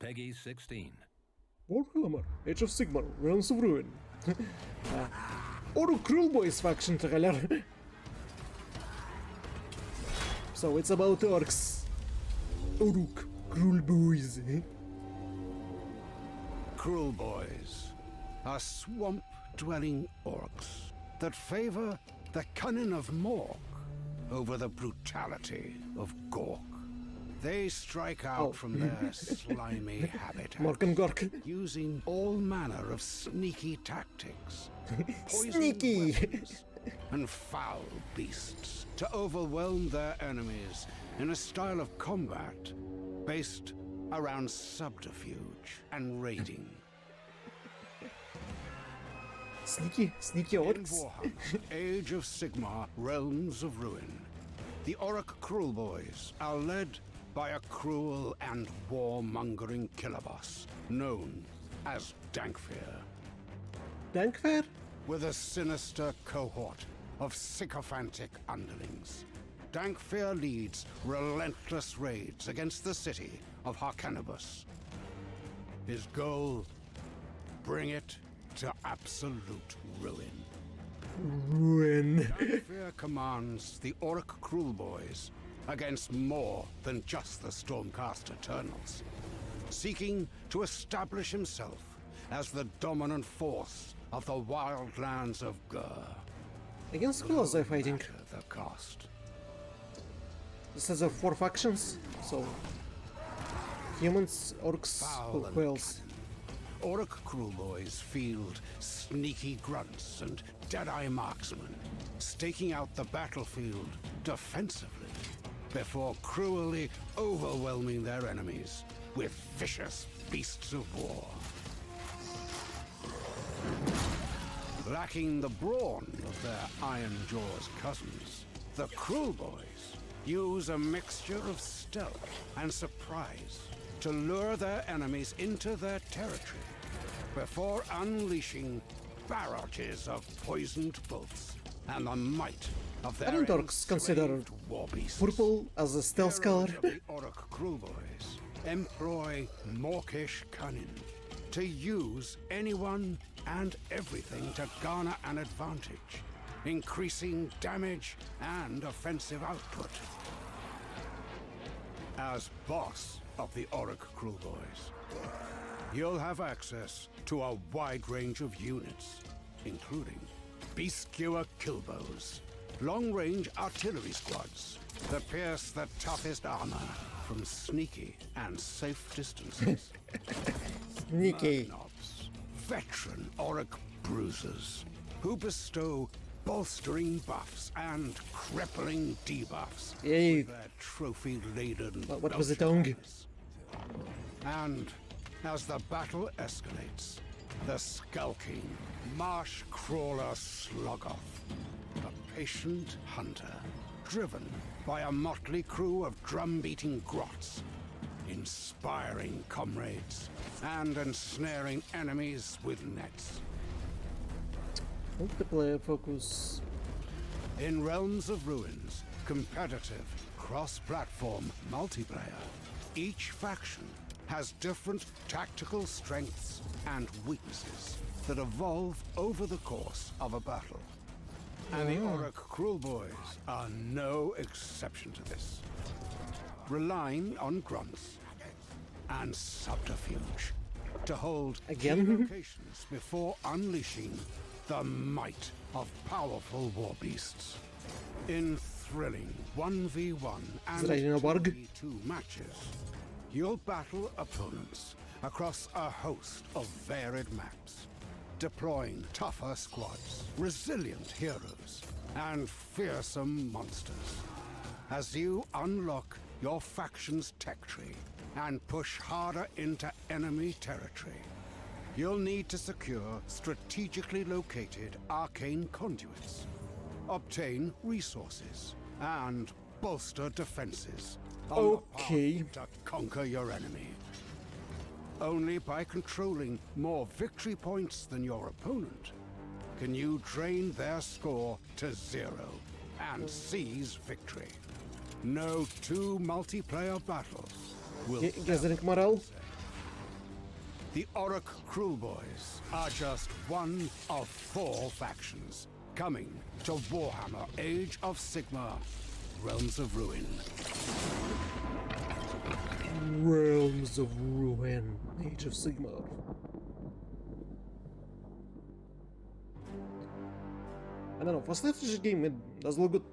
Peggy 16. Warhammer, Age of Sigmar, Realms of Ruin. Orruk Kruleboyz faction trailer. So it's about orcs. Orruk Kruleboyz. Kruleboyz are swamp-dwelling orcs that favor the cunning of Morg over the brutality of Gork. They strike out from their slimy habitat, using all manner of sneaky tactics, Sneaky! weapons, and foul beasts to overwhelm their enemies in a style of combat based around subterfuge and raiding. Sneaky In orcs. Warhammer, Age of Sigmar, Realms of Ruin, the Orruk Kruleboyz are led by a cruel and warmongering killer boss known as Dankfear, Dankfear? with a sinister cohort of sycophantic underlings. Dankfear leads relentless raids against the city of Harcanibus. His goal? Bring it to absolute ruin. Ruin. Dankfear commands the Orruk Kruleboyz against more than just the Stormcast Eternals, seeking to establish himself as the dominant force of the wildlands of Gur. Against who was I fighting? Matter the cost. This has 4 factions, so humans, orcs, Foul and who else? Orruk Kruleboyz field sneaky grunts and dead-eye marksmen, staking out the battlefield defensively before cruelly overwhelming their enemies with vicious beasts of war. Lacking the brawn of their Iron Jaws cousins, the Kruleboyz use a mixture of stealth and surprise to lure their enemies into their territory before unleashing barrages of poisoned bolts and the might of their Aren't orcs considered war beasts. purple as a stealth color? Heroes of the Orruk Kruleboyz employ mawkish cunning to use anyone and everything to garner an advantage, increasing damage and offensive output. As boss of the Orruk Kruleboyz, you'll have access to a wide range of units, including beast-skewer killbows, long-range artillery squads that pierce the toughest armor from sneaky and safe distances. Sneaky. Knobs, veteran Orruk bruisers, who bestow bolstering buffs and crippling debuffs Yay. with their trophy-laden What was the tongue? belchers. And as the battle escalates, the skulking marsh crawler Sloggoth, a patient hunter, driven by a motley crew of drum-beating grots, inspiring comrades and ensnaring enemies with nets. Multiplayer focus. In Realms of Ruin's competitive cross-platform multiplayer, each faction has different tactical strengths and weaknesses that evolve over the course of a battle. And the Orruk Kruleboyz are no exception to this, relying on grunts and subterfuge to hold Again? key locations before unleashing the might of powerful war beasts. In thrilling 1v1 and Zrejnoborg? 2v2 matches, you'll battle opponents across a host of varied maps, deploying tougher squads, resilient heroes, and fearsome monsters. As you unlock your faction's tech tree and push harder into enemy territory, you'll need to secure strategically located arcane conduits, obtain resources, and bolster defenses on the Okay. path to conquer your enemy. Only by controlling more victory points than your opponent can you drain their score to 0 and seize victory. No 2 multiplayer battles will Gathering morale. The Orruk Kruleboyz are just one of 4 factions coming to Warhammer Age of Sigmar, Realms of Ruin. Realms of Ruin, Age of Sigmar. I don't know, for strategy game it does look good.